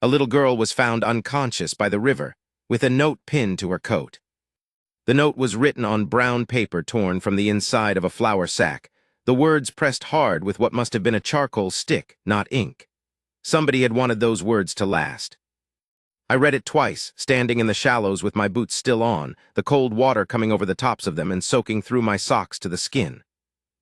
A little girl was found unconscious by the river, with a note pinned to her coat. The note was written on brown paper torn from the inside of a flour sack, the words pressed hard with what must have been a charcoal stick, not ink. Somebody had wanted those words to last. I read it twice, standing in the shallows with my boots still on, the cold water coming over the tops of them and soaking through my socks to the skin.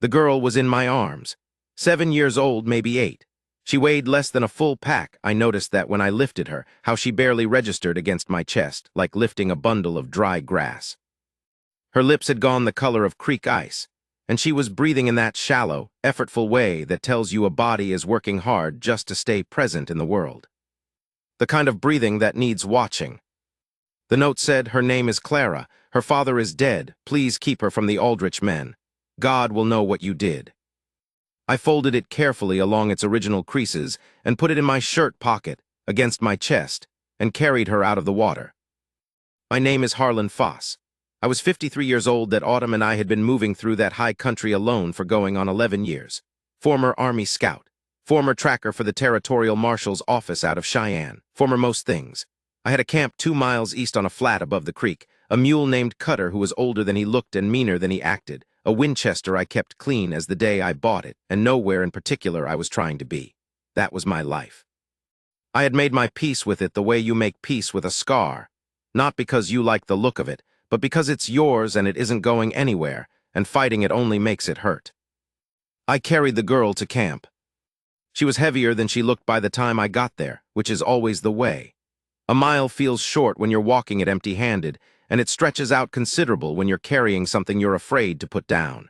The girl was in my arms. 7 years old, maybe 8. She weighed less than a full pack. I noticed that when I lifted her, how she barely registered against my chest, like lifting a bundle of dry grass. Her lips had gone the color of creek ice, and she was breathing in that shallow, effortful way that tells you a body is working hard just to stay present in the world. The kind of breathing that needs watching. The note said, "Her name is Clara. Her father is dead. Please keep her from the Aldrich men. God will know what you did." I folded it carefully along its original creases and put it in my shirt pocket, against my chest, and carried her out of the water. My name is Harlan Foss. I was 53 years old that autumn, and I had been moving through that high country alone for going on 11 years. Former Army scout. Former tracker for the Territorial Marshal's office out of Cheyenne. Former most things. I had a camp 2 miles east on a flat above the creek. A mule named Cutter who was older than he looked and meaner than he acted. A Winchester I kept clean as the day I bought it, and nowhere in particular I was trying to be. That was my life. I had made my peace with it the way you make peace with a scar. Not because you like the look of it, but because it's yours and it isn't going anywhere, and fighting it only makes it hurt. I carried the girl to camp. She was heavier than she looked by the time I got there, which is always the way. A mile feels short when you're walking it empty-handed, and it stretches out considerable when you're carrying something you're afraid to put down.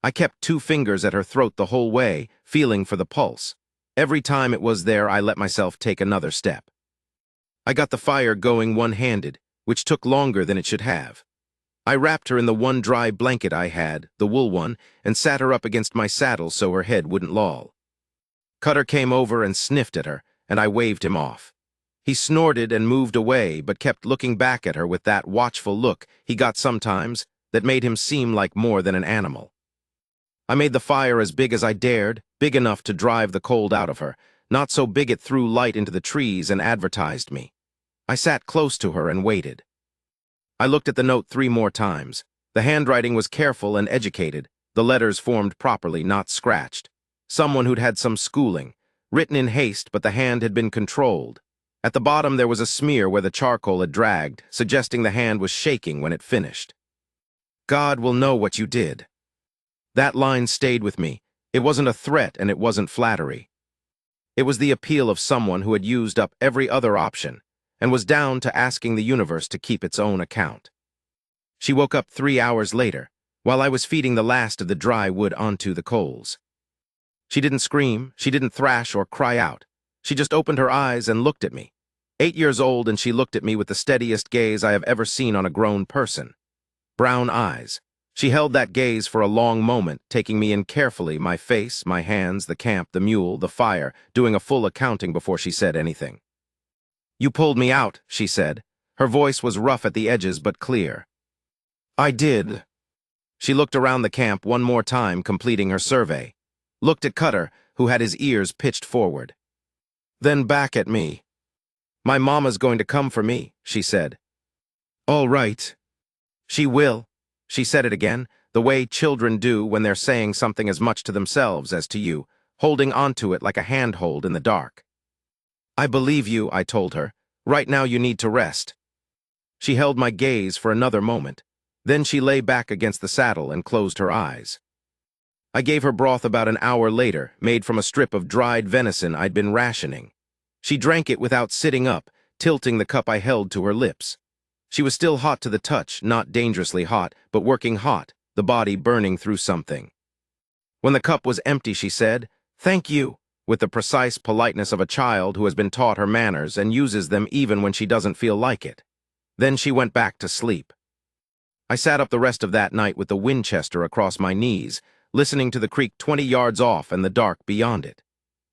I kept 2 fingers at her throat the whole way, feeling for the pulse. Every time it was there, I let myself take another step. I got the fire going one-handed, which took longer than it should have. I wrapped her in the one dry blanket I had, the wool one, and sat her up against my saddle so her head wouldn't loll. Cutter came over and sniffed at her, and I waved him off. He snorted and moved away, but kept looking back at her with that watchful look he got sometimes that made him seem like more than an animal. I made the fire as big as I dared, big enough to drive the cold out of her, not so big it threw light into the trees and advertised me. I sat close to her and waited. I looked at the note 3 more times. The handwriting was careful and educated, the letters formed properly, not scratched. Someone who'd had some schooling, written in haste, but the hand had been controlled. At the bottom there was a smear where the charcoal had dragged, suggesting the hand was shaking when it finished. God will know what you did. That line stayed with me. It wasn't a threat and it wasn't flattery. It was the appeal of someone who had used up every other option and was down to asking the universe to keep its own account. She woke up 3 hours later, while I was feeding the last of the dry wood onto the coals. She didn't scream, she didn't thrash or cry out. She just opened her eyes and looked at me. 8 years old, and she looked at me with the steadiest gaze I have ever seen on a grown person. Brown eyes. She held that gaze for a long moment, taking me in carefully, my face, my hands, the camp, the mule, the fire, doing a full accounting before she said anything. "You pulled me out," she said. Her voice was rough at the edges but clear. "I did." She looked around the camp one more time, completing her survey. Looked at Cutter, who had his ears pitched forward. Then back at me. "My mama's going to come for me," she said. "All right." "She will." She said it again, the way children do when they're saying something as much to themselves as to you, holding onto it like a handhold in the dark. "I believe you," I told her. "Right now you need to rest." She held my gaze for another moment. Then she lay back against the saddle and closed her eyes. I gave her broth about an hour later, made from a strip of dried venison I'd been rationing. She drank it without sitting up, tilting the cup I held to her lips. She was still hot to the touch, not dangerously hot, but working hot, the body burning through something. When the cup was empty, she said, "Thank you," with the precise politeness of a child who has been taught her manners and uses them even when she doesn't feel like it. Then she went back to sleep. I sat up the rest of that night with the Winchester across my knees, listening to the creek 20 yards off and the dark beyond it.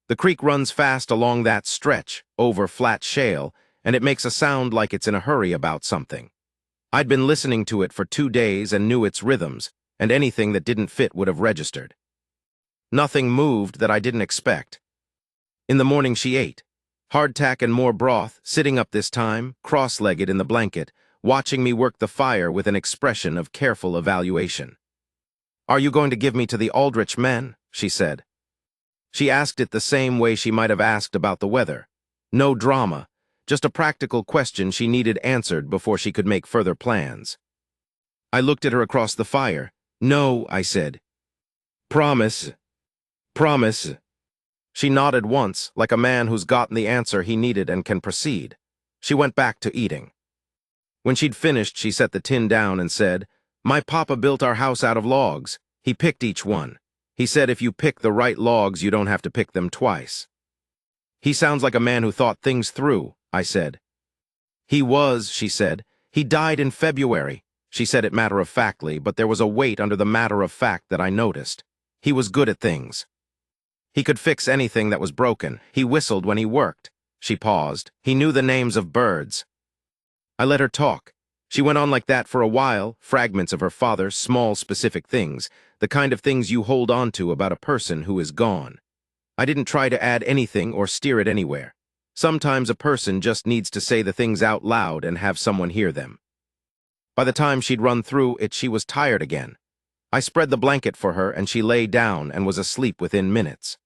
The creek runs fast along that stretch, over flat shale, and it makes a sound like it's in a hurry about something. I'd been listening to it for 2 days and knew its rhythms, and anything that didn't fit would have registered. Nothing moved that I didn't expect. In the morning she ate. Hardtack and more broth, sitting up this time, cross-legged in the blanket, watching me work the fire with an expression of careful evaluation. "Are you going to give me to the Aldrich men?" she said. She asked it the same way she might have asked about the weather. No drama, just a practical question she needed answered before she could make further plans. I looked at her across the fire. "No," I said. "Promise. Promise." She nodded once, like a man who's gotten the answer he needed and can proceed. She went back to eating. When she'd finished, she set the tin down and said, "My papa built our house out of logs. He picked each one. He said if you pick the right logs, you don't have to pick them twice." "He sounds like a man who thought things through," I said. "He was," she said. "He died in February." She said it matter-of-factly, but there was a weight under the matter-of-fact that I noticed. He was good at things. He could fix anything that was broken. He whistled when he worked. She paused. He knew the names of birds. I let her talk. She went on like that for a while, fragments of her father, small specific things, the kind of things you hold on to about a person who is gone. I didn't try to add anything or steer it anywhere. Sometimes a person just needs to say the things out loud and have someone hear them. By the time she'd run through it, she was tired again. I spread the blanket for her and she lay down and was asleep within minutes.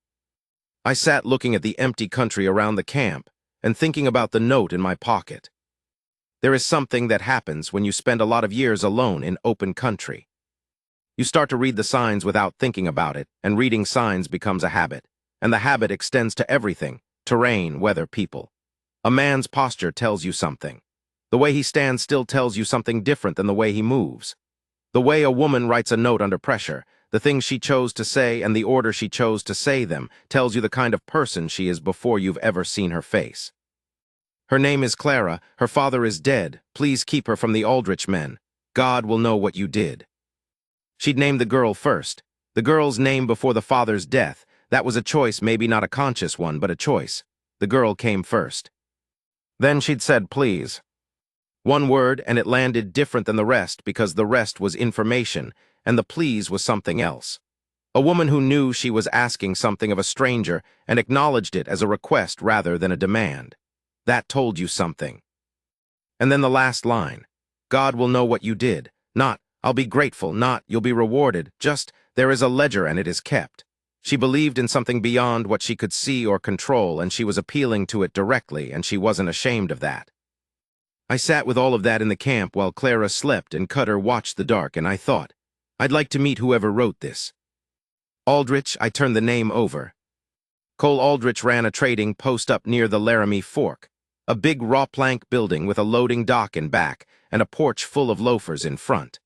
I sat looking at the empty country around the camp and thinking about the note in my pocket. There is something that happens when you spend a lot of years alone in open country. You start to read the signs without thinking about it, and reading signs becomes a habit, and the habit extends to everything: terrain, weather, people. A man's posture tells you something. The way he stands still tells you something different than the way he moves. The way a woman writes a note under pressure, the things she chose to say and the order she chose to say them, tells you the kind of person she is before you've ever seen her face. "Her name is Clara. Her father is dead. Please keep her from the Aldrich men. God will know what you did." She'd named the girl first. The girl's name before the father's death. That was a choice, maybe not a conscious one, but a choice. The girl came first. Then she'd said, "Please." One word, and it landed different than the rest because the rest was information, and the please was something else. A woman who knew she was asking something of a stranger and acknowledged it as a request rather than a demand. That told you something. And then the last line. God will know what you did. Not, I'll be grateful. Not, you'll be rewarded. Just, there is a ledger and it is kept. She believed in something beyond what she could see or control, and she was appealing to it directly, and she wasn't ashamed of that. I sat with all of that in the camp while Clara slept and Cutter watched the dark, and I thought, I'd like to meet whoever wrote this. Aldrich, I turned the name over. Cole Aldrich ran a trading post up near the Laramie Fork, a big raw plank building with a loading dock in back and a porch full of loafers in front.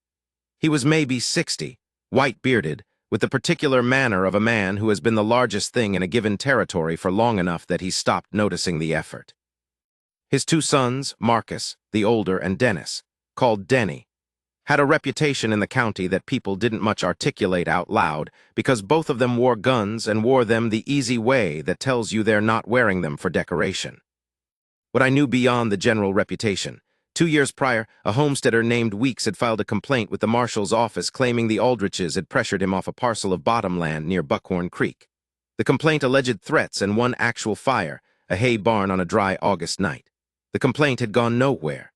He was maybe 60, white-bearded, with the particular manner of a man who has been the largest thing in a given territory for long enough that he stopped noticing the effort. His two sons, Marcus, the older, and Dennis, called Denny, had a reputation in the county that people didn't much articulate out loud because both of them wore guns and wore them the easy way that tells you they're not wearing them for decoration. What I knew beyond the general reputation: 2 years prior, a homesteader named Weeks had filed a complaint with the marshal's office claiming the Aldriches had pressured him off a parcel of bottom land near Buckhorn Creek. The complaint alleged threats and one actual fire, a hay barn on a dry August night. The complaint had gone nowhere.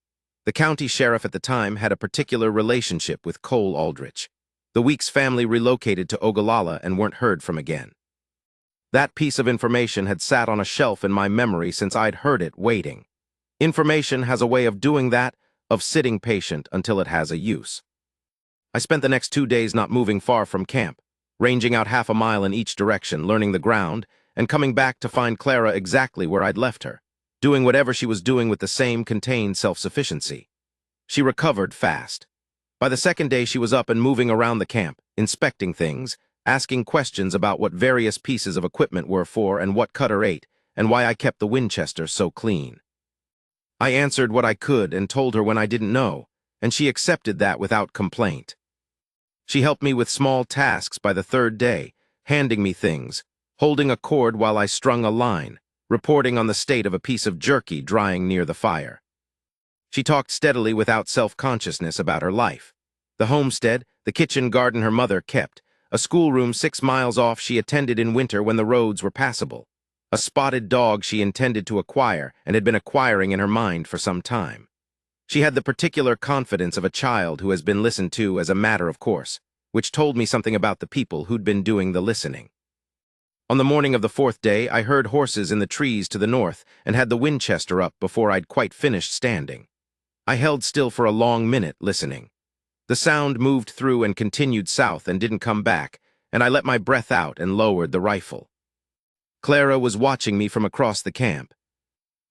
The county sheriff at the time had a particular relationship with Cole Aldrich. The Weeks family relocated to Ogallala and weren't heard from again. That piece of information had sat on a shelf in my memory since I'd heard it waiting. Information has a way of doing that, of sitting patient until it has a use. I spent the next 2 days not moving far from camp, ranging out half a mile in each direction, learning the ground, and coming back to find Clara exactly where I'd left her, doing whatever she was doing with the same contained self-sufficiency. She recovered fast. By the second day, she was up and moving around the camp, inspecting things, asking questions about what various pieces of equipment were for and what Cutter ate, and why I kept the Winchester so clean. I answered what I could and told her when I didn't know, and she accepted that without complaint. She helped me with small tasks by the third day, handing me things, holding a cord while I strung a line, reporting on the state of a piece of jerky drying near the fire. She talked steadily without self-consciousness about her life. The homestead, the kitchen garden her mother kept, a schoolroom 6 miles off she attended in winter when the roads were passable, a spotted dog she intended to acquire and had been acquiring in her mind for some time. She had the particular confidence of a child who has been listened to as a matter of course, which told me something about the people who'd been doing the listening. On the morning of the fourth day, I heard horses in the trees to the north and had the Winchester up before I'd quite finished standing. I held still for a long minute, listening. The sound moved through and continued south and didn't come back, and I let my breath out and lowered the rifle. Clara was watching me from across the camp.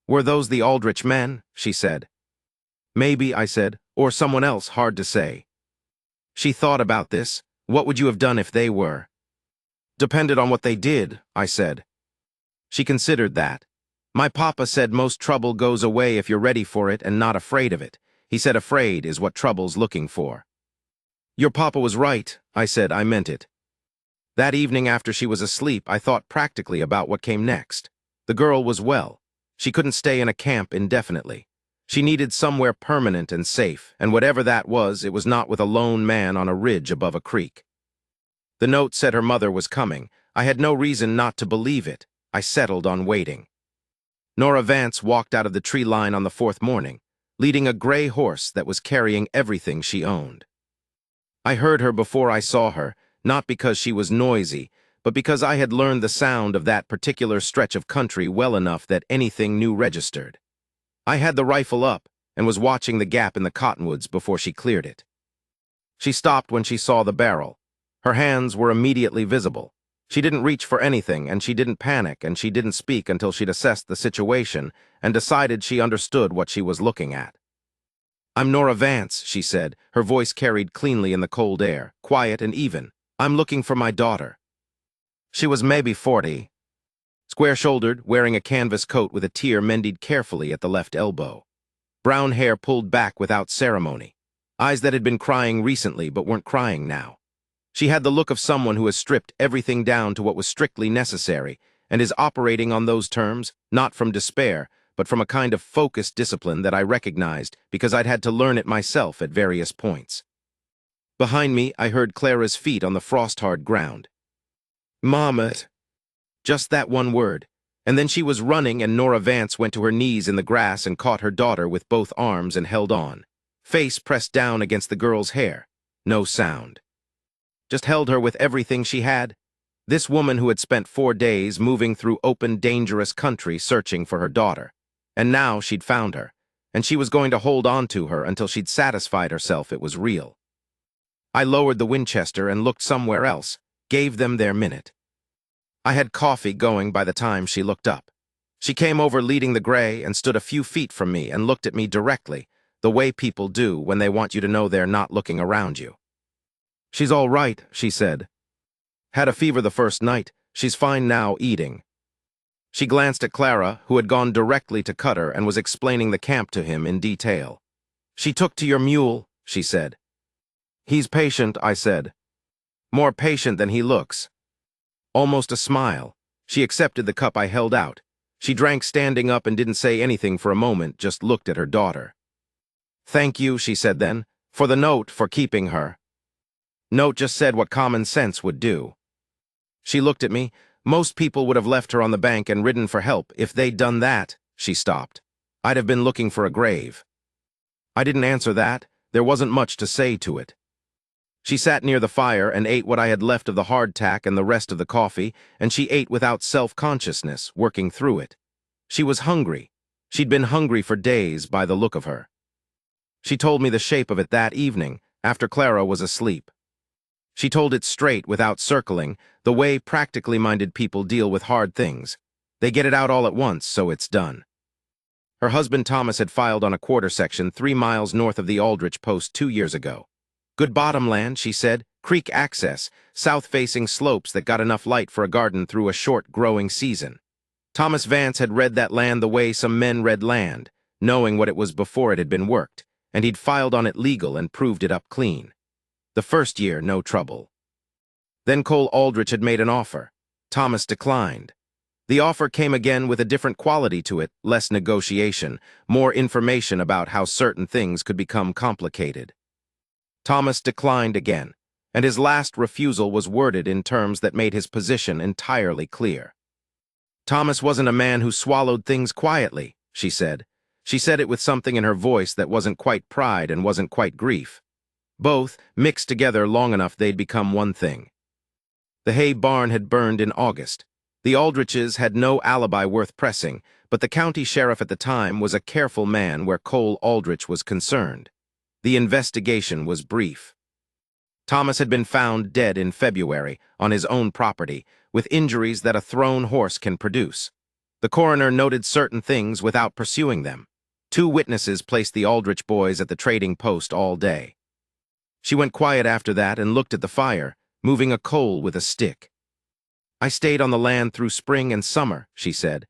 "Were those the Aldrich men?" she said. "Maybe," I said, "or someone else, hard to say." She thought about this. "What would you have done if they were?" "Depended on what they did," I said. She considered that. "My papa said most trouble goes away if you're ready for it and not afraid of it. He said afraid is what trouble's looking for." "Your papa was right," I said. "I meant it." That evening after she was asleep, I thought practically about what came next. The girl was well. She couldn't stay in a camp indefinitely. She needed somewhere permanent and safe, and whatever that was, it was not with a lone man on a ridge above a creek. The note said her mother was coming. I had no reason not to believe it. I settled on waiting. Nora Vance walked out of the tree line on the fourth morning, leading a gray horse that was carrying everything she owned. I heard her before I saw her, not because she was noisy, but because I had learned the sound of that particular stretch of country well enough that anything new registered. I had the rifle up and was watching the gap in the cottonwoods before she cleared it. She stopped when she saw the barrel. Her hands were immediately visible. She didn't reach for anything, and she didn't panic, and she didn't speak until she'd assessed the situation and decided she understood what she was looking at. "I'm Nora Vance," she said, her voice carried cleanly in the cold air, quiet and even. "I'm looking for my daughter." She was maybe 40. Square-shouldered, wearing a canvas coat with a tear mended carefully at the left elbow. Brown hair pulled back without ceremony. Eyes that had been crying recently but weren't crying now. She had the look of someone who has stripped everything down to what was strictly necessary and is operating on those terms, not from despair, but from a kind of focused discipline that I recognized because I'd had to learn it myself at various points. Behind me, I heard Clara's feet on the frost-hard ground. "Mama." Just that one word, and then she was running and Nora Vance went to her knees in the grass and caught her daughter with both arms and held on. Face pressed down against the girl's hair. No sound. Just held her with everything she had. This woman who had spent 4 days moving through open, dangerous country searching for her daughter. And now she'd found her, and she was going to hold on to her until she'd satisfied herself it was real. I lowered the Winchester and looked somewhere else, gave them their minute. I had coffee going by the time she looked up. She came over leading the gray and stood a few feet from me and looked at me directly, the way people do when they want you to know they're not looking around you. "She's all right," she said. "Had a fever the first night. She's fine now, eating." She glanced at Clara, who had gone directly to Cutter and was explaining the camp to him in detail. "She took to your mule," she said. "He's patient," I said. "More patient than he looks." Almost a smile. She accepted the cup I held out. She drank standing up and didn't say anything for a moment, just looked at her daughter. "Thank you," she said then, "for the note, for keeping her." Note just said what common sense would do. She looked at me. "Most people would have left her on the bank and ridden for help. If they'd done that," she stopped, "I'd have been looking for a grave." I didn't answer that. There wasn't much to say to it. She sat near the fire and ate what I had left of the hardtack and the rest of the coffee, and she ate without self-consciousness, working through it. She was hungry. She'd been hungry for days by the look of her. She told me the shape of it that evening, after Clara was asleep. She told it straight without circling, the way practically minded people deal with hard things. They get it out all at once, so it's done. Her husband Thomas had filed on a quarter section 3 miles north of the Aldrich post 2 years ago. Good bottomland, she said, creek access, south-facing slopes that got enough light for a garden through a short growing season. Thomas Vance had read that land the way some men read land, knowing what it was before it had been worked, and he'd filed on it legal and proved it up clean. The first year, no trouble. Then Cole Aldrich had made an offer. Thomas declined. The offer came again with a different quality to it, less negotiation, more information about how certain things could become complicated. Thomas declined again, and his last refusal was worded in terms that made his position entirely clear. Thomas wasn't a man who swallowed things quietly, she said. She said it with something in her voice that wasn't quite pride and wasn't quite grief. Both, mixed together long enough they'd become one thing. The hay barn had burned in August. The Aldriches had no alibi worth pressing, but the county sheriff at the time was a careful man where Cole Aldrich was concerned. The investigation was brief. Thomas had been found dead in February, on his own property, with injuries that a thrown horse can produce. The coroner noted certain things without pursuing them. 2 witnesses placed the Aldrich boys at the trading post all day. She went quiet after that and looked at the fire, moving a coal with a stick. I stayed on the land through spring and summer, she said.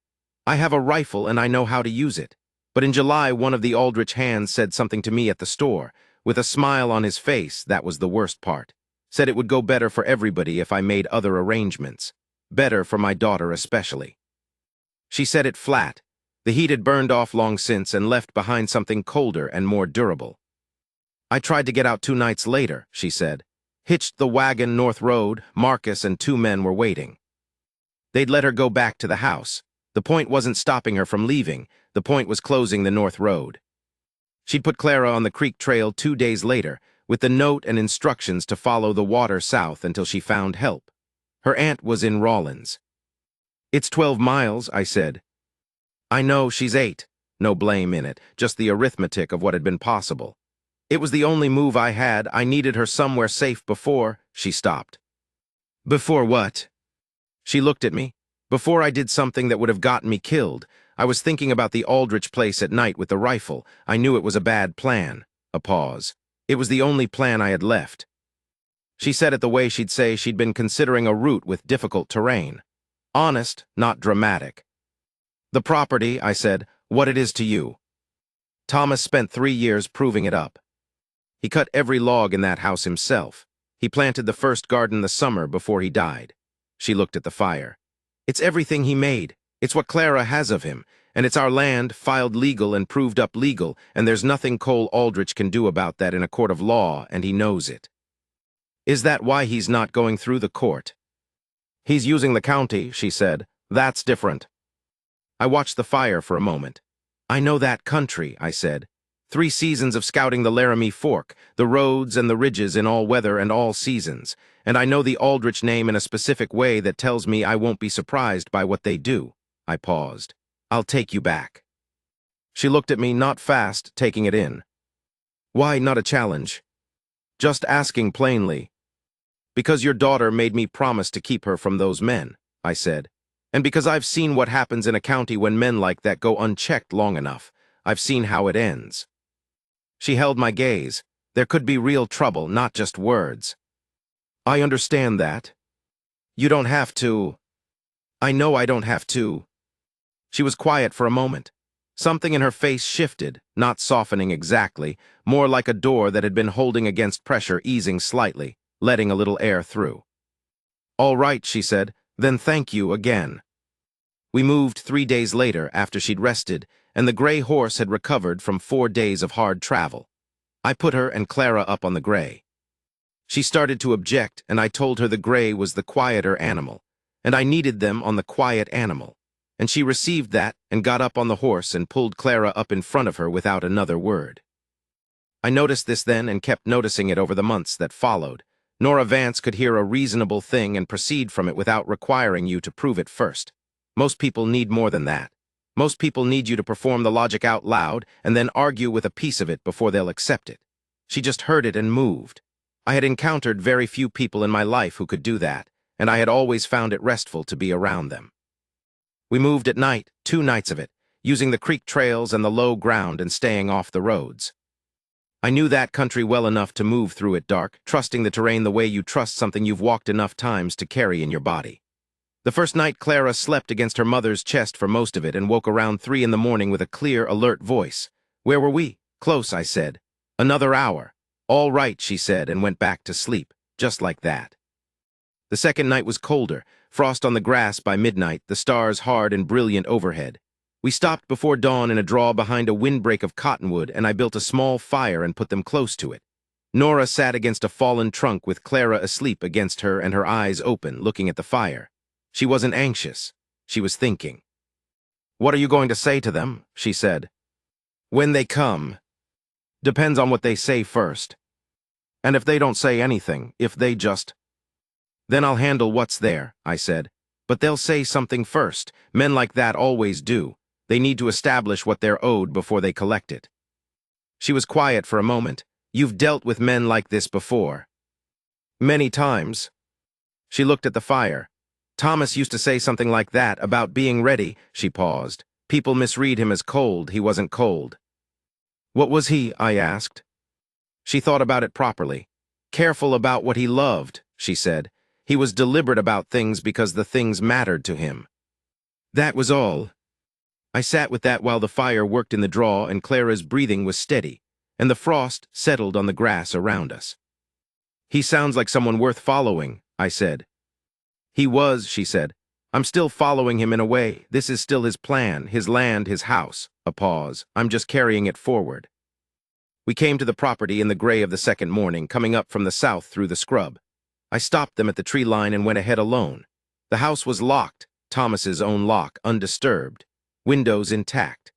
I have a rifle and I know how to use it. But in July, one of the Aldrich hands said something to me at the store. With a smile on his face, that was the worst part. Said it would go better for everybody if I made other arrangements. Better for my daughter especially. She said it flat. The heat had burned off long since and left behind something colder and more durable. I tried to get out 2 nights later, she said. Hitched the wagon North Road, Marcus and 2 men were waiting. They'd let her go back to the house. The point wasn't stopping her from leaving. The point was closing the North Road. She'd put Clara on the creek trail 2 days later, with the note and instructions to follow the water south until she found help. Her aunt was in Rawlins. It's 12 miles, I said. I know, she's 8. No blame in it, just the arithmetic of what had been possible. It was the only move I had. I needed her somewhere safe before. She stopped. Before what? She looked at me. Before I did something that would have gotten me killed. I was thinking about the Aldrich place at night with the rifle. I knew it was a bad plan. A pause. It was the only plan I had left. She said it the way she'd say she'd been considering a route with difficult terrain. Honest, not dramatic. The property, I said, what it is to you. Thomas spent 3 years proving it up. He cut every log in that house himself. He planted the first garden the summer before he died. She looked at the fire. It's everything he made. It's what Clara has of him, and it's our land, filed legal and proved up legal, and there's nothing Cole Aldrich can do about that in a court of law, and he knows it. Is that why he's not going through the court? He's using the county, she said. That's different. I watched the fire for a moment. I know that country, I said. 3 seasons of scouting the Laramie Fork, the roads and the ridges in all weather and all seasons, and I know the Aldrich name in a specific way that tells me I won't be surprised by what they do. I paused. I'll take you back. She looked at me, not fast, taking it in. Why not a challenge? Just asking plainly. Because your daughter made me promise to keep her from those men, I said. And because I've seen what happens in a county when men like that go unchecked long enough. I've seen how it ends. She held my gaze. There could be real trouble, not just words. I understand that. You don't have to. I know I don't have to. She was quiet for a moment. Something in her face shifted, not softening exactly, more like a door that had been holding against pressure easing slightly, letting a little air through. All right, she said, then thank you again. We moved 3 days later after she'd rested, and the gray horse had recovered from 4 days of hard travel. I put her and Clara up on the gray. She started to object, and I told her the gray was the quieter animal, and I needed them on the quiet animal. And she received that and got up on the horse and pulled Clara up in front of her without another word. I noticed this then and kept noticing it over the months that followed. Nora Vance could hear a reasonable thing and proceed from it without requiring you to prove it first. Most people need more than that. Most people need you to perform the logic out loud and then argue with a piece of it before they'll accept it. She just heard it and moved. I had encountered very few people in my life who could do that, and I had always found it restful to be around them. We moved at night, 2 nights of it, using the creek trails and the low ground and staying off the roads. I knew that country well enough to move through it dark, trusting the terrain the way you trust something you've walked enough times to carry in your body. The first night Clara slept against her mother's chest for most of it and woke around 3 in the morning with a clear, alert voice. Where were we? Close, I said. Another hour. All right, she said, and went back to sleep, just like that. The second night was colder, frost on the grass by midnight, the stars hard and brilliant overhead. We stopped before dawn in a draw behind a windbreak of cottonwood, and I built a small fire and put them close to it. Nora sat against a fallen trunk with Clara asleep against her and her eyes open, looking at the fire. She wasn't anxious. She was thinking. "What are you going to say to them?" she said. "When they come. Depends on what they say first. And if they don't say anything, if they just—" "Then I'll handle what's there," I said. "But they'll say something first. Men like that always do. They need to establish what they're owed before they collect it." She was quiet for a moment. "You've dealt with men like this before." "Many times." She looked at the fire. "Thomas used to say something like that about being ready." She paused. "People misread him as cold. He wasn't cold." "What was he?" I asked. She thought about it properly. "Careful about what he loved," she said. "He was deliberate about things because the things mattered to him." That was all. I sat with that while the fire worked in the draw and Clara's breathing was steady, and the frost settled on the grass around us. "He sounds like someone worth following," I said. "He was," she said. "I'm still following him in a way. This is still his plan, his land, his house." A pause. "I'm just carrying it forward." We came to the property in the gray of the second morning, coming up from the south through the scrub. I stopped them at the tree line and went ahead alone. The house was locked, Thomas's own lock, undisturbed, windows intact.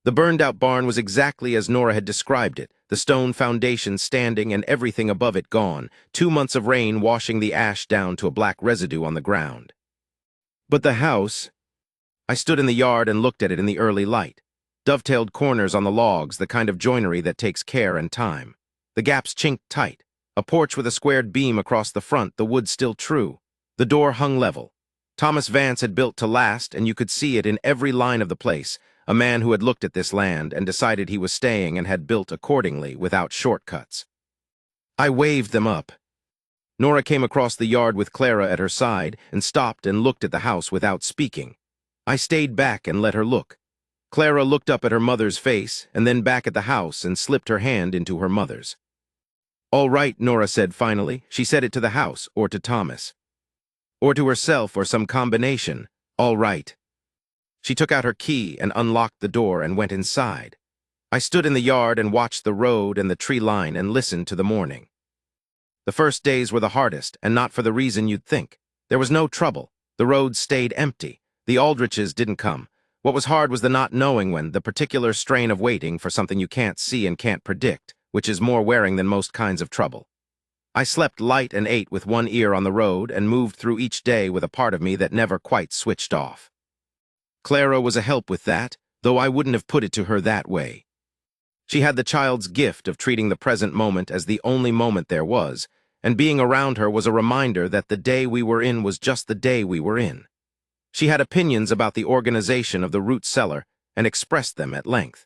The burned-out barn was exactly as Nora had described it, the stone foundation standing and everything above it gone, 2 months of rain washing the ash down to a black residue on the ground. But the house— I stood in the yard and looked at it in the early light. Dovetailed corners on the logs, the kind of joinery that takes care and time. The gaps chinked tight. A porch with a squared beam across the front, the wood still true. The door hung level. Thomas Vance had built to last, and you could see it in every line of the place. A man who had looked at this land and decided he was staying and had built accordingly, without shortcuts. I waved them up. Nora came across the yard with Clara at her side and stopped and looked at the house without speaking. I stayed back and let her look. Clara looked up at her mother's face and then back at the house and slipped her hand into her mother's. "All right," Nora said finally. She said it to the house or to Thomas. Or to herself or some combination. "All right." She took out her key and unlocked the door and went inside. I stood in the yard and watched the road and the tree line and listened to the morning. The first days were the hardest, and not for the reason you'd think. There was no trouble. The roads stayed empty. The Aldriches didn't come. What was hard was the not knowing when, the particular strain of waiting for something you can't see and can't predict, which is more wearing than most kinds of trouble. I slept light and ate with one ear on the road and moved through each day with a part of me that never quite switched off. Clara was a help with that, though I wouldn't have put it to her that way. She had the child's gift of treating the present moment as the only moment there was, and being around her was a reminder that the day we were in was just the day we were in. She had opinions about the organization of the root cellar and expressed them at length.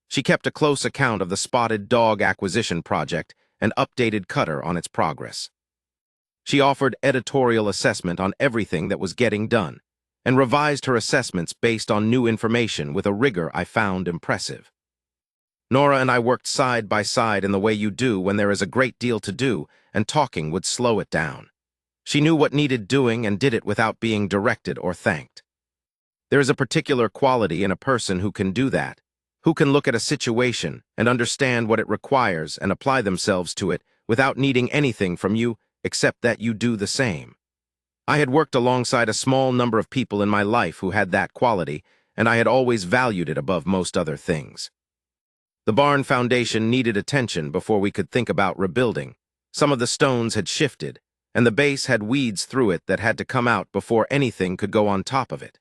She kept a close account of the spotted dog acquisition project and updated Cutter on its progress. She offered editorial assessment on everything that was getting done, and revised her assessments based on new information with a rigor I found impressive. Nora and I worked side by side in the way you do when there is a great deal to do, and talking would slow it down. She knew what needed doing and did it without being directed or thanked. There is a particular quality in a person who can do that, who can look at a situation and understand what it requires and apply themselves to it without needing anything from you except that you do the same. I had worked alongside a small number of people in my life who had that quality, and I had always valued it above most other things. The barn foundation needed attention before we could think about rebuilding. Some of the stones had shifted, and the base had weeds through it that had to come out before anything could go on top of it.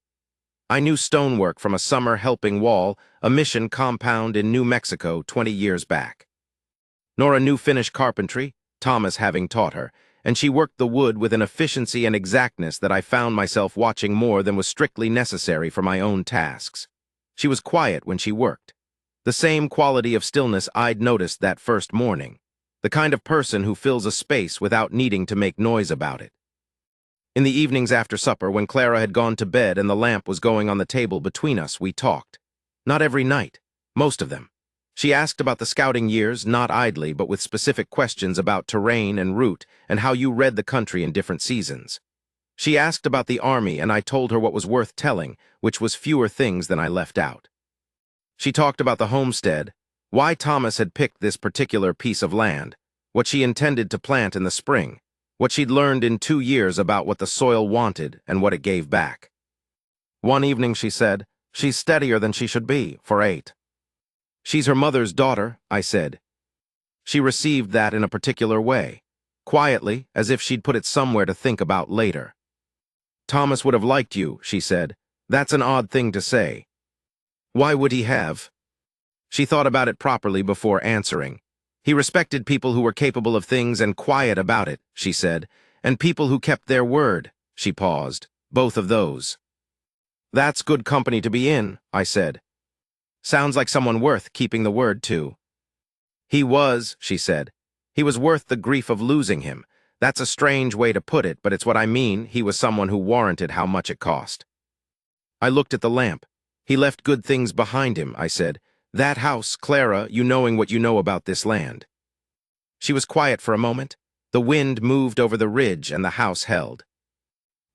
I knew stonework from a summer helping wall, a mission compound in New Mexico 20 years back. Nora knew Finnish carpentry, Thomas having taught her, and she worked the wood with an efficiency and exactness that I found myself watching more than was strictly necessary for my own tasks. She was quiet when she worked. The same quality of stillness I'd noticed that first morning. The kind of person who fills a space without needing to make noise about it. In the evenings after supper, when Clara had gone to bed and the lamp was going on the table between us, we talked. Not every night, most of them. She asked about the scouting years, not idly, but with specific questions about terrain and route and how you read the country in different seasons. She asked about the army, and I told her what was worth telling, which was fewer things than I left out. She talked about the homestead, why Thomas had picked this particular piece of land, what she intended to plant in the spring, what she'd learned in 2 years about what the soil wanted and what it gave back. One evening she said, "She's steadier than she should be, for 8. She's her mother's daughter," I said. She received that in a particular way, quietly, as if she'd put it somewhere to think about later. "Thomas would have liked you," she said. "That's an odd thing to say." "Why would he have?" She thought about it properly before answering. "He respected people who were capable of things and quiet about it," she said, "and people who kept their word." She paused. "Both of those." "That's good company to be in," I said. "Sounds like someone worth keeping the word to." "He was," she said. "He was worth the grief of losing him. That's a strange way to put it, but it's what I mean. He was someone who warranted how much it cost." I looked at the lamp. "He left good things behind him," I said. "That house, Clara, you knowing what you know about this land." She was quiet for a moment. The wind moved over the ridge and the house held.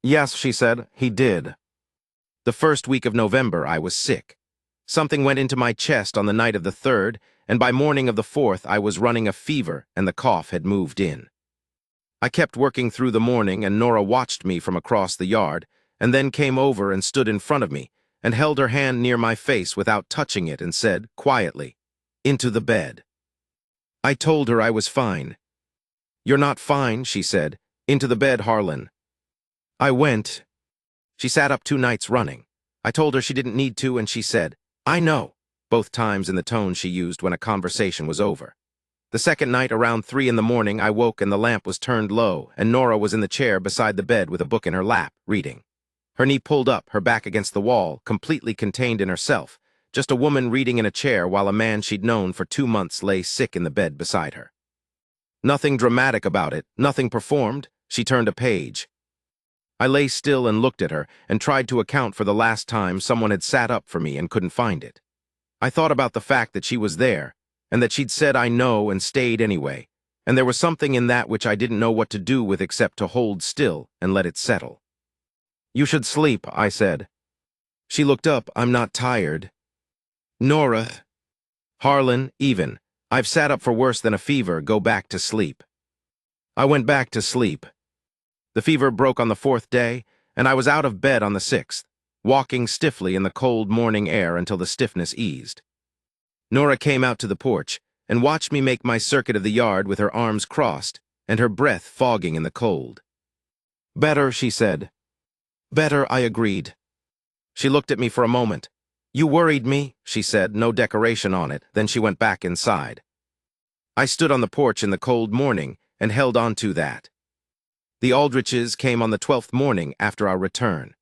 "Yes," she said, "he did." The first week of November, I was sick. Something went into my chest on the night of the 3rd, and by morning of the 4th, I was running a fever, and the cough had moved in. I kept working through the morning, and Nora watched me from across the yard, and then came over and stood in front of me, and held her hand near my face without touching it and said, quietly, "Into the bed." I told her I was fine. "You're not fine," she said. "Into the bed, Harlan." I went. She sat up 2 nights running. I told her she didn't need to, and she said, "I know," both times in the tone she used when a conversation was over. The second night, around 3 in the morning, I woke and the lamp was turned low, and Nora was in the chair beside the bed with a book in her lap, reading. Her knee pulled up, her back against the wall, completely contained in herself, just a woman reading in a chair while a man she'd known for 2 months lay sick in the bed beside her. Nothing dramatic about it, nothing performed. She turned a page. I lay still and looked at her, and tried to account for the last time someone had sat up for me and couldn't find it. I thought about the fact that she was there, and that she'd said "I know" and stayed anyway, and there was something in that which I didn't know what to do with except to hold still and let it settle. "You should sleep," I said. She looked up. "I'm not tired." "Nora." "Harlan, even. I've sat up for worse than a fever. Go back to sleep." I went back to sleep. The fever broke on the 4th day, and I was out of bed on the 6th, walking stiffly in the cold morning air until the stiffness eased. Nora came out to the porch and watched me make my circuit of the yard with her arms crossed and her breath fogging in the cold. "Better," she said. "Better," I agreed. She looked at me for a moment. "You worried me," she said, no decoration on it. Then she went back inside. I stood on the porch in the cold morning and held on to that. The Aldriches came on the 12th morning after our return.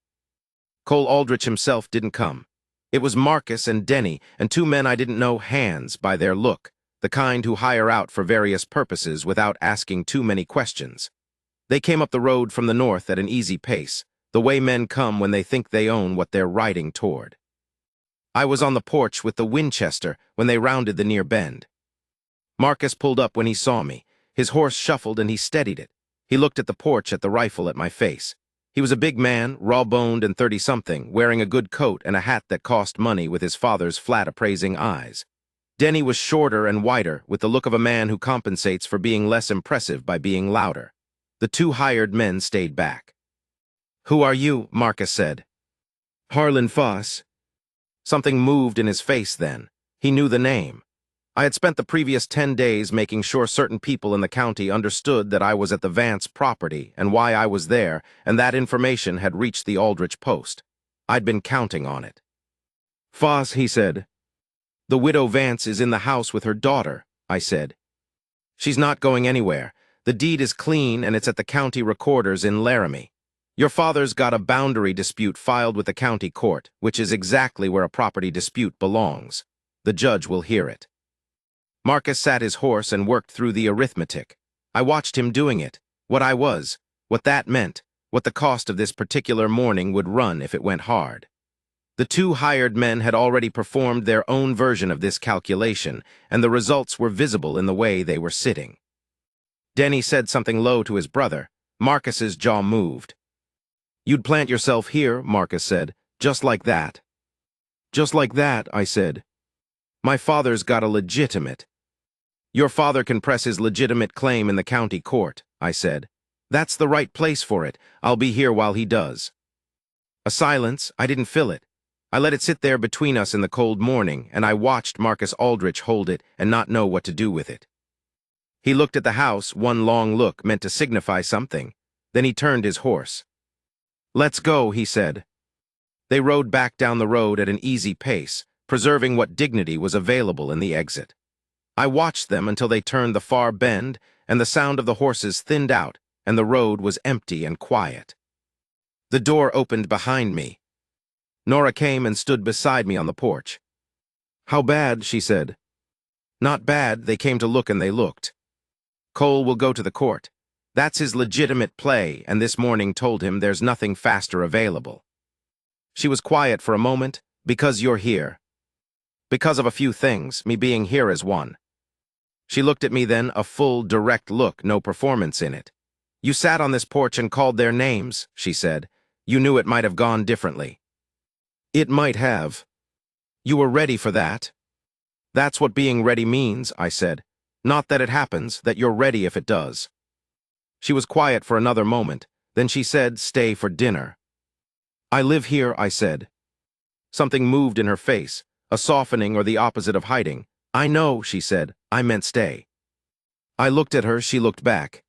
Cole Aldrich himself didn't come. It was Marcus and Denny, and 2 men I didn't know hands by their look, the kind who hire out for various purposes without asking too many questions. They came up the road from the north at an easy pace, the way men come when they think they own what they're riding toward. I was on the porch with the Winchester when they rounded the near bend. Marcus pulled up when he saw me. His horse shuffled and he steadied it. He looked at the porch at the rifle at my face. He was a big man, raw-boned and 30-something, wearing a good coat and a hat that cost money with his father's flat appraising eyes. Denny was shorter and whiter, with the look of a man who compensates for being less impressive by being louder. The 2 hired men stayed back. "Who are you?" Marcus said. "Harlan Foss." Something moved in his face then. He knew the name. I had spent the previous 10 days making sure certain people in the county understood that I was at the Vance property and why I was there, and that information had reached the Aldrich post. I'd been counting on it. "Foss," he said. "The widow Vance is in the house with her daughter," I said. "She's not going anywhere. The deed is clean and it's at the county recorder's in Laramie. Your father's got a boundary dispute filed with the county court, which is exactly where a property dispute belongs. The judge will hear it." Marcus sat his horse and worked through the arithmetic. I watched him doing it, what I was, what that meant, what the cost of this particular morning would run if it went hard. The 2 hired men had already performed their own version of this calculation, and the results were visible in the way they were sitting. Denny said something low to his brother. Marcus's jaw moved. "You'd plant yourself here," Marcus said, "just like that." "Just like that," I said. "My father's got a legitimate—" "Your father can press his legitimate claim in the county court," I said. "That's the right place for it. I'll be here while he does." A silence, I didn't fill it. I let it sit there between us in the cold morning, and I watched Marcus Aldrich hold it and not know what to do with it. He looked at the house, one long look meant to signify something. Then he turned his horse. "Let's go," he said. They rode back down the road at an easy pace, preserving what dignity was available in the exit. I watched them until they turned the far bend, and the sound of the horses thinned out, and the road was empty and quiet. The door opened behind me. Nora came and stood beside me on the porch. "How bad?" she said. "Not bad. They came to look and they looked. Cole will go to the court. That's his legitimate play, and this morning told him there's nothing faster available." She was quiet for a moment. "Because you're here." "Because of a few things, me being here is one." She looked at me then, a full, direct look, no performance in it. "You sat on this porch and called their names," she said. "You knew it might have gone differently." "It might have." "You were ready for that." "That's what being ready means," I said. "Not that it happens, that you're ready if it does." She was quiet for another moment. Then she said, "Stay for dinner." "I live here," I said. Something moved in her face, a softening or the opposite of hiding. "I know," she said. "I meant stay." I looked at her, she looked back.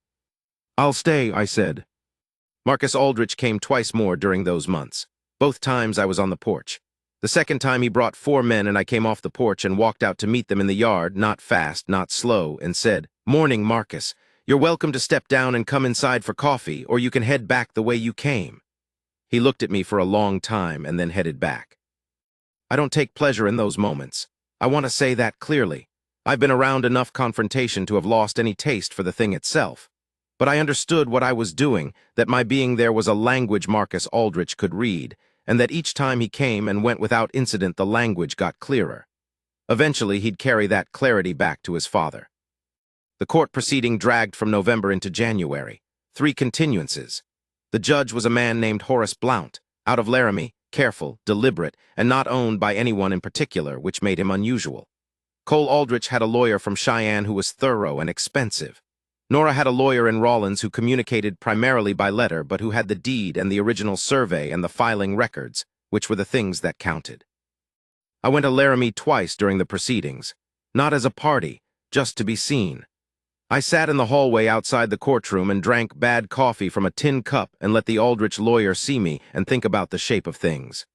"I'll stay," I said. Marcus Aldrich came twice more during those months. Both times I was on the porch. The second time he brought 4 men and I came off the porch and walked out to meet them in the yard, not fast, not slow, and said, "Morning, Marcus. You're welcome to step down and come inside for coffee, or you can head back the way you came." He looked at me for a long time and then headed back. I don't take pleasure in those moments. I want to say that clearly. I've been around enough confrontation to have lost any taste for the thing itself. But I understood what I was doing, that my being there was a language Marcus Aldrich could read, and that each time he came and went without incident the language got clearer. Eventually he'd carry that clarity back to his father. The court proceeding dragged from November into January. 3 continuances. The judge was a man named Horace Blount, out of Laramie, careful, deliberate, and not owned by anyone in particular, which made him unusual. Cole Aldrich had a lawyer from Cheyenne who was thorough and expensive. Nora had a lawyer in Rawlins who communicated primarily by letter but who had the deed and the original survey and the filing records, which were the things that counted. I went to Laramie twice during the proceedings, not as a party, just to be seen. I sat in the hallway outside the courtroom and drank bad coffee from a tin cup and let the Aldrich lawyer see me and think about the shape of things.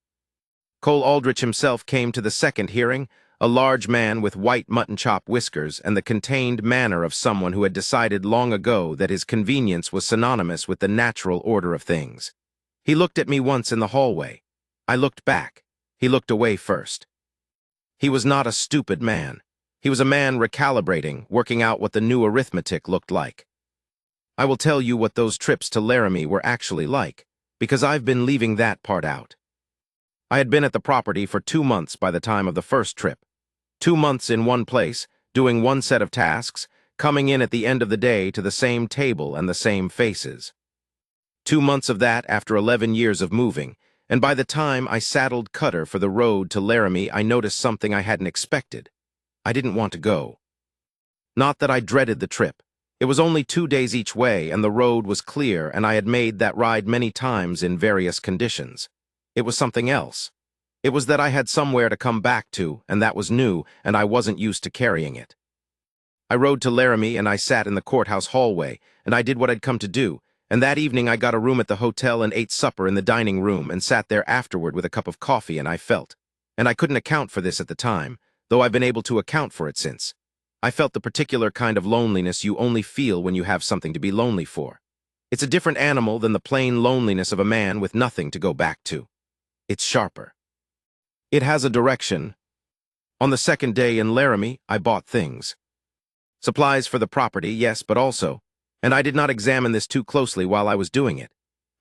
Cole Aldrich himself came to the second hearing, a large man with white mutton chop whiskers and the contained manner of someone who had decided long ago that his convenience was synonymous with the natural order of things. He looked at me once in the hallway. I looked back. He looked away first. He was not a stupid man. He was a man recalibrating, working out what the new arithmetic looked like. I will tell you what those trips to Laramie were actually like, because I've been leaving that part out. I had been at the property for 2 months by the time of the first trip. 2 months in one place, doing one set of tasks, coming in at the end of the day to the same table and the same faces. 2 months of that after 11 years of moving, and by the time I saddled Cutter for the road to Laramie, I noticed something I hadn't expected. I didn't want to go. Not that I dreaded the trip. It was only 2 days each way, and the road was clear, and I had made that ride many times in various conditions. It was something else. It was that I had somewhere to come back to, and that was new, and I wasn't used to carrying it. I rode to Laramie, and I sat in the courthouse hallway, and I did what I'd come to do, and that evening I got a room at the hotel and ate supper in the dining room and sat there afterward with a cup of coffee, and I felt, and I couldn't account for this at the time, though I've been able to account for it since. I felt the particular kind of loneliness you only feel when you have something to be lonely for. It's a different animal than the plain loneliness of a man with nothing to go back to. It's sharper. It has a direction. On the second day in Laramie, I bought things. Supplies for the property, yes, but also, and I did not examine this too closely while I was doing it,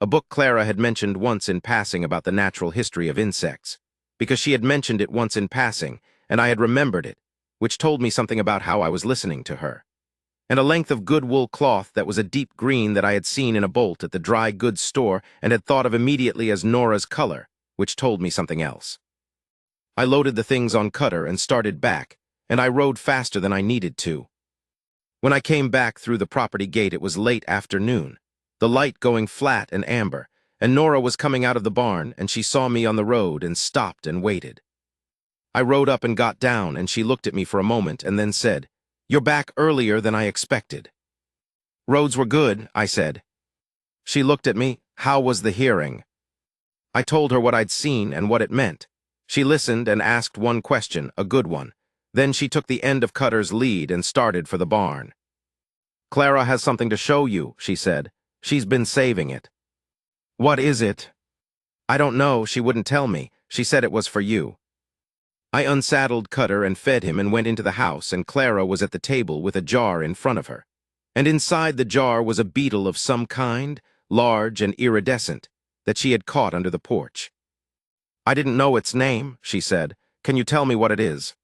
a book Clara had mentioned once in passing about the natural history of insects, because she had mentioned it once in passing, and I had remembered it, which told me something about how I was listening to her. And a length of good wool cloth that was a deep green that I had seen in a bolt at the dry goods store and had thought of immediately as Nora's color, which told me something else. I loaded the things on Cutter and started back, and I rode faster than I needed to. When I came back through the property gate, it was late afternoon, the light going flat and amber, and Nora was coming out of the barn, and she saw me on the road and stopped and waited. I rode up and got down, and she looked at me for a moment and then said, "You're back earlier than I expected." "Roads were good," I said. She looked at me. "How was the hearing?" I told her what I'd seen and what it meant. She listened and asked one question, a good one. Then she took the end of Cutter's lead and started for the barn. "Clara has something to show you," she said. "She's been saving it." "What is it?" "I don't know. She wouldn't tell me. She said it was for you." I unsaddled Cutter and fed him and went into the house, and Clara was at the table with a jar in front of her. And inside the jar was a beetle of some kind, large and iridescent, that she had caught under the porch. "I didn't know its name," she said. "Can you tell me what it is?"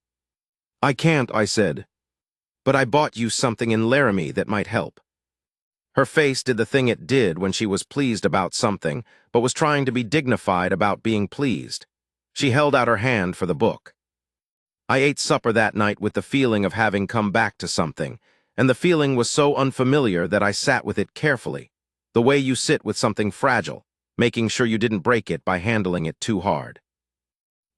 "I can't," I said. "But I bought you something in Laramie that might help." Her face did the thing it did when she was pleased about something, but was trying to be dignified about being pleased. She held out her hand for the book. I ate supper that night with the feeling of having come back to something, and the feeling was so unfamiliar that I sat with it carefully, the way you sit with something fragile, making sure you didn't break it by handling it too hard.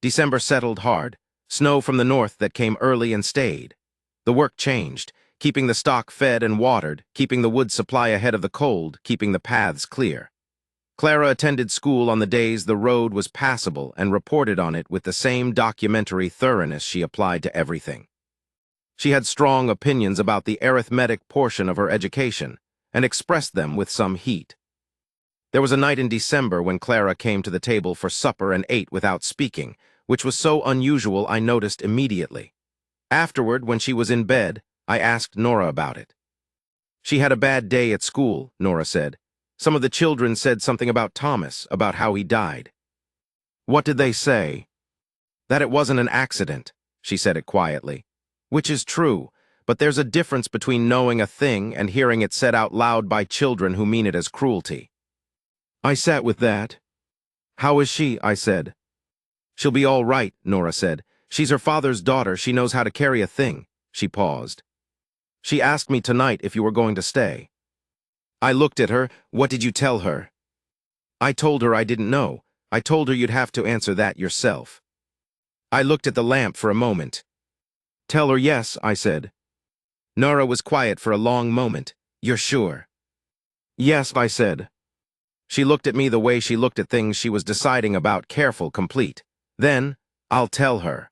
December settled hard, snow from the north that came early and stayed. The work changed, keeping the stock fed and watered, keeping the wood supply ahead of the cold, keeping the paths clear. Clara attended school on the days the road was passable and reported on it with the same documentary thoroughness she applied to everything. She had strong opinions about the arithmetic portion of her education and expressed them with some heat. There was a night in December when Clara came to the table for supper and ate without speaking, which was so unusual I noticed immediately. Afterward, when she was in bed, I asked Nora about it. "She had a bad day at school," Nora said. "Some of the children said something about Thomas, about how he died." "What did they say?" "That it wasn't an accident." She said it quietly. "Which is true, but there's a difference between knowing a thing and hearing it said out loud by children who mean it as cruelty." I sat with that. "How is she?" I said. "She'll be all right," Nora said. "She's her father's daughter. She knows how to carry a thing." She paused. "She asked me tonight if you were going to stay." I looked at her. "What did you tell her?" I told her I didn't know. I told her you'd have to answer that yourself. I looked at the lamp for a moment. "Tell her yes," I said. Nora was quiet for a long moment. "You're sure?" "Yes," I said. She looked at me the way she looked at things she was deciding about, careful, complete. Then, "I'll tell her."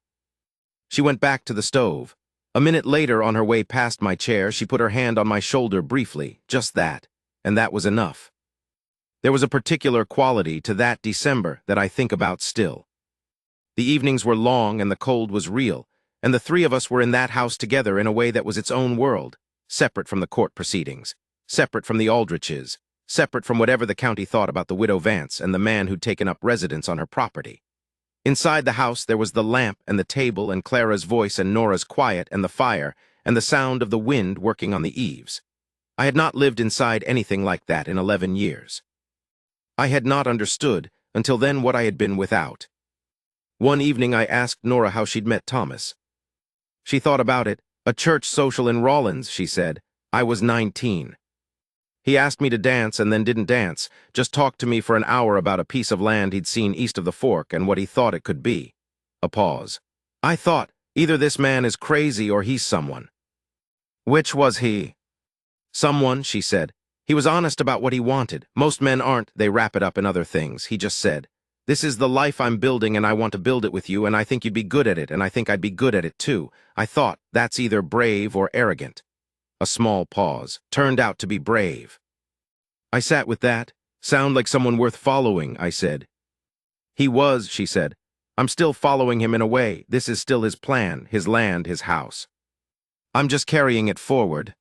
She went back to the stove. A minute later, on her way past my chair, she put her hand on my shoulder briefly, just that, and that was enough. There was a particular quality to that December that I think about still. The evenings were long and the cold was real, and the three of us were in that house together in a way that was its own world, separate from the court proceedings, separate from the Aldriches, separate from whatever the county thought about the widow Vance and the man who'd taken up residence on her property. Inside the house there was the lamp and the table and Clara's voice and Nora's quiet and the fire and the sound of the wind working on the eaves. I had not lived inside anything like that in 11 years. I had not understood until then what I had been without. One evening I asked Nora how she'd met Thomas. She thought about it. "A church social in Rawlins," she said. "I was 19. He asked me to dance and then didn't dance, just talked to me for an hour about a piece of land he'd seen east of the Fork and what he thought it could be." A pause. I thought, either this man is crazy or he's someone. "Which was he?" "Someone," she said. "He was honest about what he wanted. Most men aren't, they wrap it up in other things. He just said, 'This is the life I'm building and I want to build it with you and I think you'd be good at it and I think I'd be good at it too.' I thought, that's either brave or arrogant." A small pause. "Turned out to be brave." I sat with that. "Sound like someone worth following," I said. "He was," she said. "I'm still following him in a way. This is still his plan, his land, his house. I'm just carrying it forward."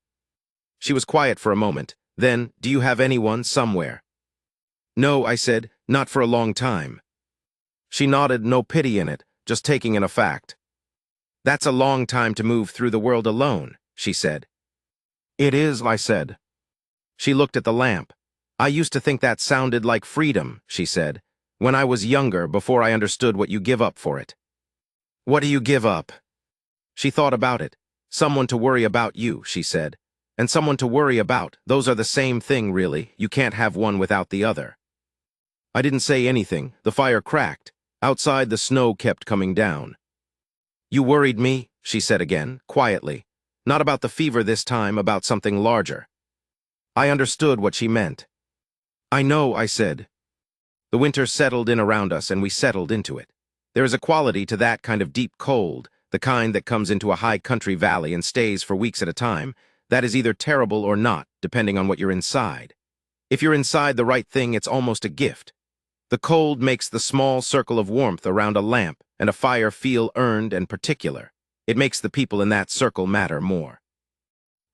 She was quiet for a moment. Then, "Do you have anyone somewhere?" "No," I said, "not for a long time." She nodded, no pity in it, just taking in a fact. "That's a long time to move through the world alone," she said. "It is," I said. She looked at the lamp. "I used to think that sounded like freedom," she said, "when I was younger, before I understood what you give up for it." "What do you give up?" She thought about it. "Someone to worry about you," she said. "And someone to worry about, those are the same thing, really. You can't have one without the other." I didn't say anything. The fire cracked. Outside, the snow kept coming down. "You worried me," she said again, quietly. Not about the fever this time, about something larger. I understood what she meant. "I know," I said. The winter settled in around us, and we settled into it. There is a quality to that kind of deep cold, the kind that comes into a high country valley and stays for weeks at a time, that is either terrible or not, depending on what you're inside. If you're inside the right thing, it's almost a gift. The cold makes the small circle of warmth around a lamp and a fire feel earned and particular. It makes the people in that circle matter more.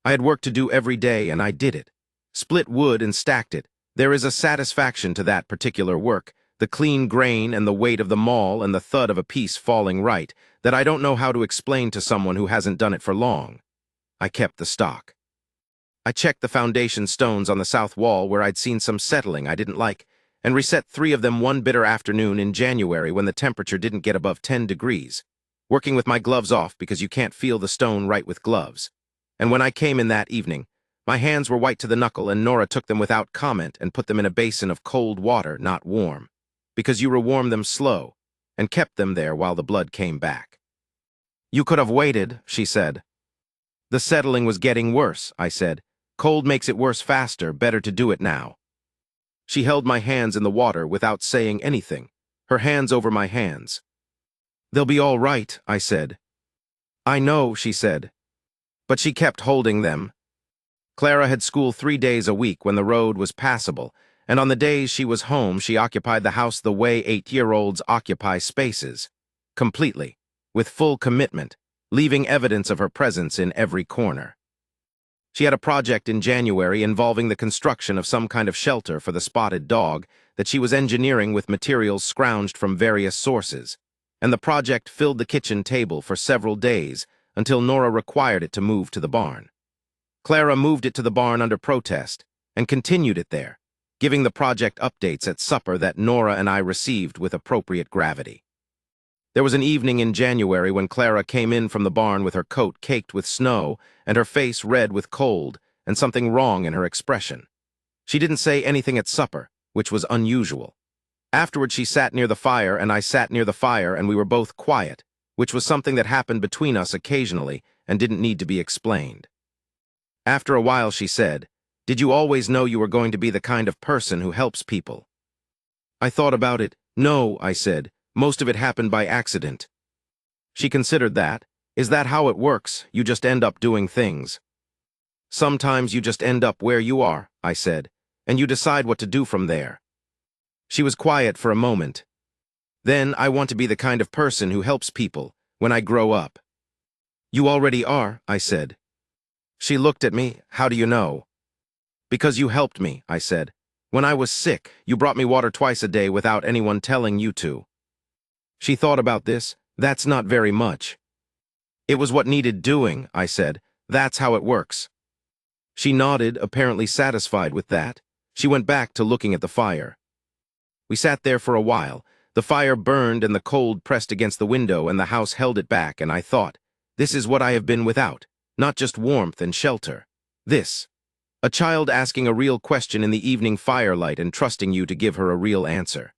I had work to do every day, and I did it. Split wood and stacked it. There is a satisfaction to that particular work, the clean grain and the weight of the maul and the thud of a piece falling right, that I don't know how to explain to someone who hasn't done it for long. I kept the stock. I checked the foundation stones on the south wall where I'd seen some settling I didn't like, and reset 3 of them one bitter afternoon in January when the temperature didn't get above 10 degrees, working with my gloves off because you can't feel the stone right with gloves. And when I came in that evening, my hands were white to the knuckle, and Nora took them without comment and put them in a basin of cold water, not warm, because you rewarm them slow, and kept them there while the blood came back. "You could have waited," she said. "The settling was getting worse," I said. "Cold makes it worse faster, better to do it now." She held my hands in the water without saying anything, her hands over my hands. "They'll be all right," I said. "I know," she said. But she kept holding them. Clara had school 3 days a week when the road was passable, and on the days she was home, she occupied the house the way 8-year-olds occupy spaces, completely, with full commitment, leaving evidence of her presence in every corner. She had a project in January involving the construction of some kind of shelter for the spotted dog that she was engineering with materials scrounged from various sources, and the project filled the kitchen table for several days until Nora required it to move to the barn. Clara moved it to the barn under protest and continued it there, giving the project updates at supper that Nora and I received with appropriate gravity. There was an evening in January when Clara came in from the barn with her coat caked with snow and her face red with cold and something wrong in her expression. She didn't say anything at supper, which was unusual. Afterward, she sat near the fire and I sat near the fire, and we were both quiet, which was something that happened between us occasionally and didn't need to be explained. After a while, she said, "Did you always know you were going to be the kind of person who helps people?" I thought about it. "No," I said. "Most of it happened by accident." She considered that. "Is that how it works? You just end up doing things?" "Sometimes you just end up where you are," I said, "and you decide what to do from there." She was quiet for a moment. "Then I want to be the kind of person who helps people when I grow up." "You already are," I said. She looked at me. "How do you know?" "Because you helped me," I said. "When I was sick, you brought me water twice a day without anyone telling you to." She thought about this. "That's not very much." "It was what needed doing," I said. "That's how it works." She nodded, apparently satisfied with that. She went back to looking at the fire. We sat there for a while. The fire burned and the cold pressed against the window and the house held it back, and I thought, this is what I have been without. Not just warmth and shelter. This. A child asking a real question in the evening firelight and trusting you to give her a real answer.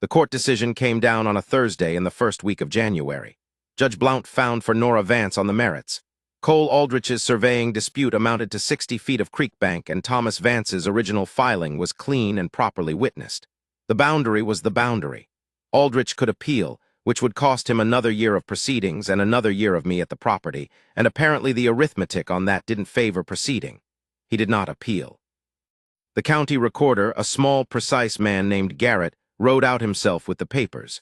The court decision came down on a Thursday in the first week of January. Judge Blount found for Nora Vance on the merits. Cole Aldrich's surveying dispute amounted to 60 feet of creek bank, and Thomas Vance's original filing was clean and properly witnessed. The boundary was the boundary. Aldrich could appeal, which would cost him another year of proceedings and another year of me at the property, and apparently the arithmetic on that didn't favor proceeding. He did not appeal. The county recorder, a small, precise man named Garrett, wrote out himself with the papers.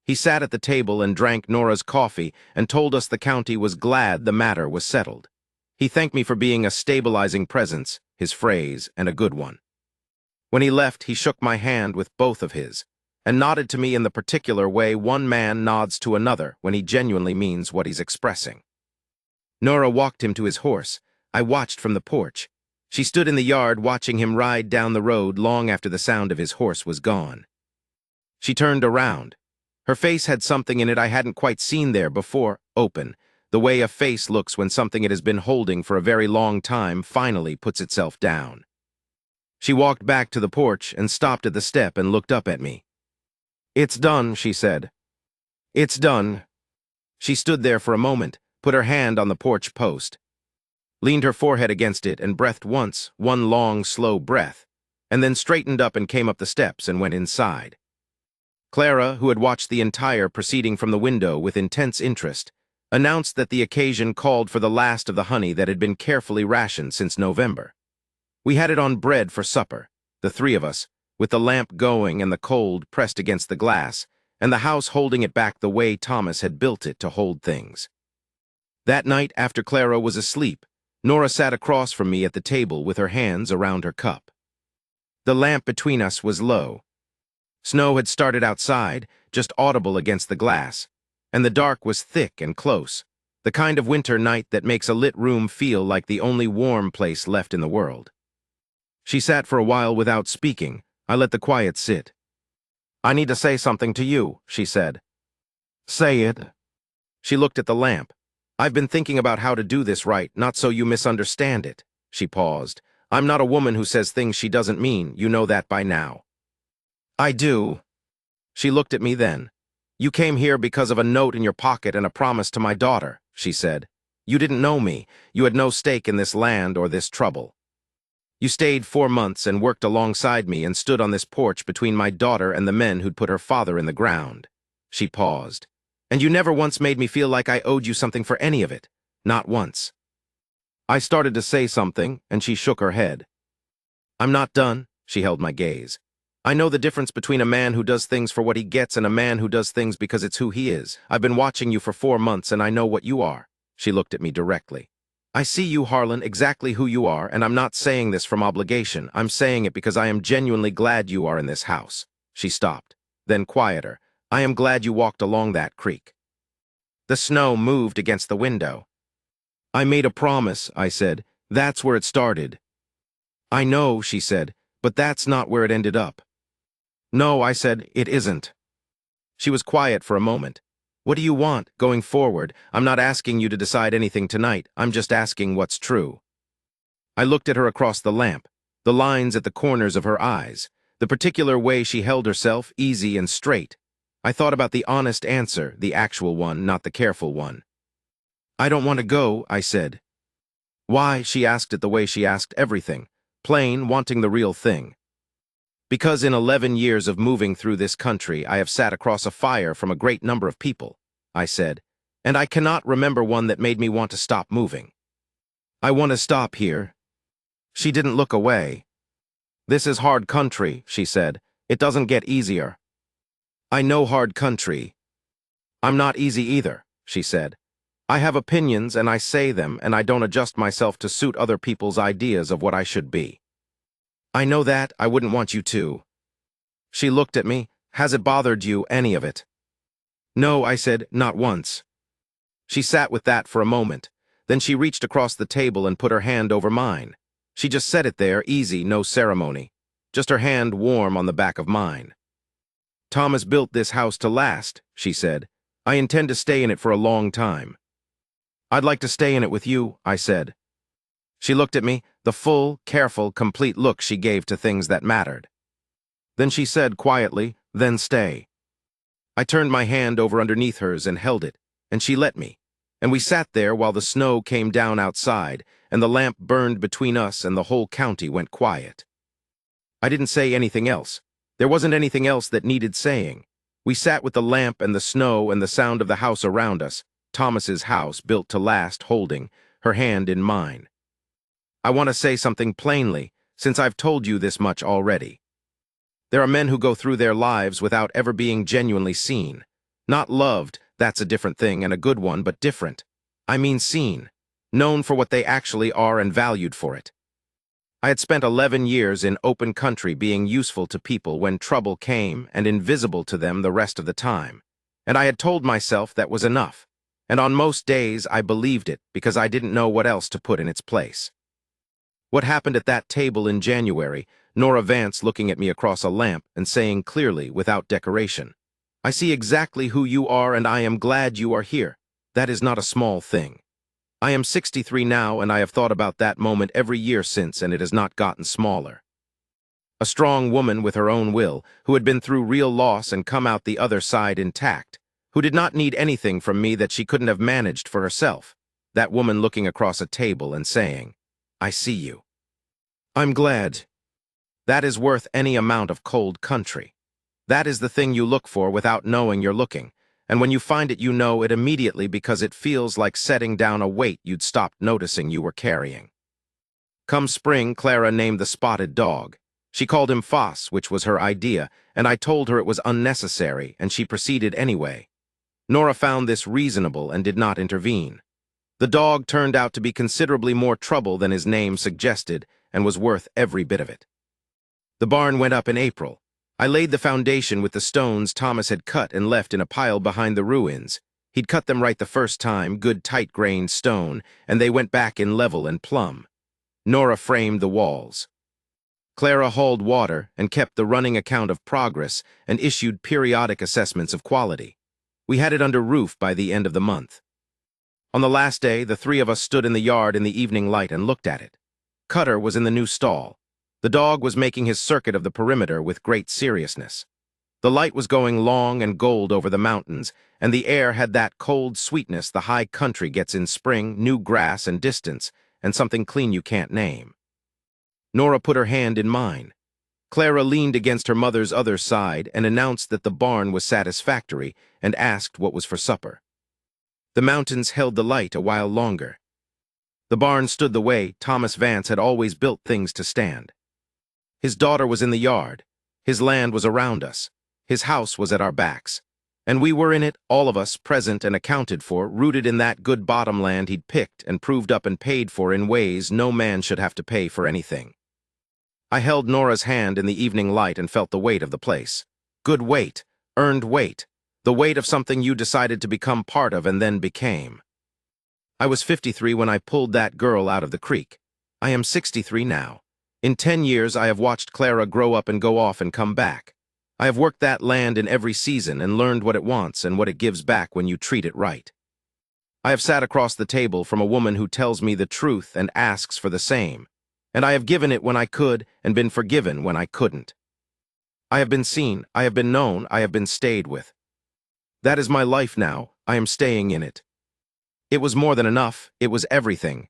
He sat at the table and drank Nora's coffee and told us the county was glad the matter was settled. He thanked me for being a stabilizing presence, his phrase, and a good one. When he left, he shook my hand with both of his, and nodded to me in the particular way one man nods to another when he genuinely means what he's expressing. Nora walked him to his horse. I watched from the porch. She stood in the yard watching him ride down the road long after the sound of his horse was gone. She turned around. Her face had something in it I hadn't quite seen there before, open, the way a face looks when something it has been holding for a very long time finally puts itself down. She walked back to the porch and stopped at the step and looked up at me. "It's done," she said. "It's done." She stood there for a moment, put her hand on the porch post, leaned her forehead against it and breathed once, one long, slow breath, and then straightened up and came up the steps and went inside. Clara, who had watched the entire proceeding from the window with intense interest, announced that the occasion called for the last of the honey that had been carefully rationed since November. We had it on bread for supper, the three of us, with the lamp going and the cold pressed against the glass, and the house holding it back the way Thomas had built it to hold things. That night, after Clara was asleep, Nora sat across from me at the table with her hands around her cup. The lamp between us was low. Snow had started outside, just audible against the glass, and the dark was thick and close, the kind of winter night that makes a lit room feel like the only warm place left in the world. She sat for a while without speaking. I let the quiet sit. "I need to say something to you," she said. "Say it." She looked at the lamp. "I've been thinking about how to do this right, not so you misunderstand it." She paused. "I'm not a woman who says things she doesn't mean, you know that by now." "I do." She looked at me then. "You came here because of a note in your pocket and a promise to my daughter," she said. "You didn't know me. You had no stake in this land or this trouble. You stayed 4 months and worked alongside me and stood on this porch between my daughter and the men who'd put her father in the ground." She paused. "And you never once made me feel like I owed you something for any of it. Not once." I started to say something, and she shook her head. "I'm not done." She held my gaze. "I know the difference between a man who does things for what he gets and a man who does things because it's who he is. I've been watching you for 4 months and I know what you are." She looked at me directly. "I see you, Harlan, exactly who you are, and I'm not saying this from obligation. I'm saying it because I am genuinely glad you are in this house." She stopped, then quieter. "I am glad you walked along that creek." The snow moved against the window. "I made a promise," I said. "That's where it started." "I know," she said, "but that's not where it ended up." "No," I said, "it isn't." She was quiet for a moment. "What do you want, going forward? I'm not asking you to decide anything tonight. I'm just asking what's true." I looked at her across the lamp, the lines at the corners of her eyes, the particular way she held herself, easy and straight. I thought about the honest answer, the actual one, not the careful one. "I don't want to go," I said. "Why?" She asked it the way she asked everything, plain, wanting the real thing. "Because in 11 years of moving through this country, I have sat across a fire from a great number of people," I said, "and I cannot remember one that made me want to stop moving. I want to stop here." She didn't look away. "This is hard country," she said. "It doesn't get easier." "I know hard country." "I'm not easy either," she said. "I have opinions and I say them, and I don't adjust myself to suit other people's ideas of what I should be." "I know that. I wouldn't want you to." She looked at me. "Has it bothered you, any of it?" "No," I said, "not once." She sat with that for a moment. Then she reached across the table and put her hand over mine. She just set it there, easy, no ceremony. Just her hand warm on the back of mine. "Thomas built this house to last," she said. "I intend to stay in it for a long time." "I'd like to stay in it with you," I said. She looked at me, the full, careful, complete look she gave to things that mattered. Then she said quietly, "Then stay." I turned my hand over underneath hers and held it, and she let me. And we sat there while the snow came down outside, and the lamp burned between us and the whole county went quiet. I didn't say anything else. There wasn't anything else that needed saying. We sat with the lamp and the snow and the sound of the house around us, Thomas's house built to last, holding, her hand in mine. "I want to say something plainly, since I've told you this much already. There are men who go through their lives without ever being genuinely seen. Not loved, that's a different thing and a good one, but different. I mean seen, known for what they actually are and valued for it. I had spent 11 years in open country being useful to people when trouble came and invisible to them the rest of the time. And I had told myself that was enough. And on most days I believed it because I didn't know what else to put in its place. What happened at that table in January, Nora Vance looking at me across a lamp and saying clearly, without decoration, "I see exactly who you are and I am glad you are here." That is not a small thing. I am 63 now and I have thought about that moment every year since, and it has not gotten smaller. A strong woman with her own will, who had been through real loss and come out the other side intact, who did not need anything from me that she couldn't have managed for herself. That woman looking across a table and saying, "I see you. I'm glad." That is worth any amount of cold country. That is the thing you look for without knowing you're looking, and when you find it you know it immediately because it feels like setting down a weight you'd stopped noticing you were carrying. Come spring, Clara named the spotted dog. She called him Foss, which was her idea, and I told her it was unnecessary, and she proceeded anyway. Nora found this reasonable and did not intervene. The dog turned out to be considerably more trouble than his name suggested and was worth every bit of it. The barn went up in April. I laid the foundation with the stones Thomas had cut and left in a pile behind the ruins. He'd cut them right the first time, good tight-grained stone, and they went back in level and plumb. Nora framed the walls. Clara hauled water and kept the running account of progress and issued periodic assessments of quality. We had it under roof by the end of the month. On the last day, the three of us stood in the yard in the evening light and looked at it. Cutter was in the new stall. The dog was making his circuit of the perimeter with great seriousness. The light was going long and gold over the mountains, and the air had that cold sweetness the high country gets in spring, new grass and distance, and something clean you can't name. Nora put her hand in mine. Clara leaned against her mother's other side and announced that the barn was satisfactory and asked what was for supper. The mountains held the light a while longer. The barn stood the way Thomas Vance had always built things to stand. His daughter was in the yard. His land was around us. His house was at our backs. And we were in it, all of us, present and accounted for, rooted in that good bottom land he'd picked and proved up and paid for in ways no man should have to pay for anything. I held Nora's hand in the evening light and felt the weight of the place. Good weight, earned weight, the weight of something you decided to become part of and then became. I was 53 when I pulled that girl out of the creek. I am 63 now. In 10 years, I have watched Clara grow up and go off and come back. I have worked that land in every season and learned what it wants and what it gives back when you treat it right. I have sat across the table from a woman who tells me the truth and asks for the same, and I have given it when I could and been forgiven when I couldn't. I have been seen, I have been known, I have been stayed with. That is my life now. I am staying in it. It was more than enough. It was everything.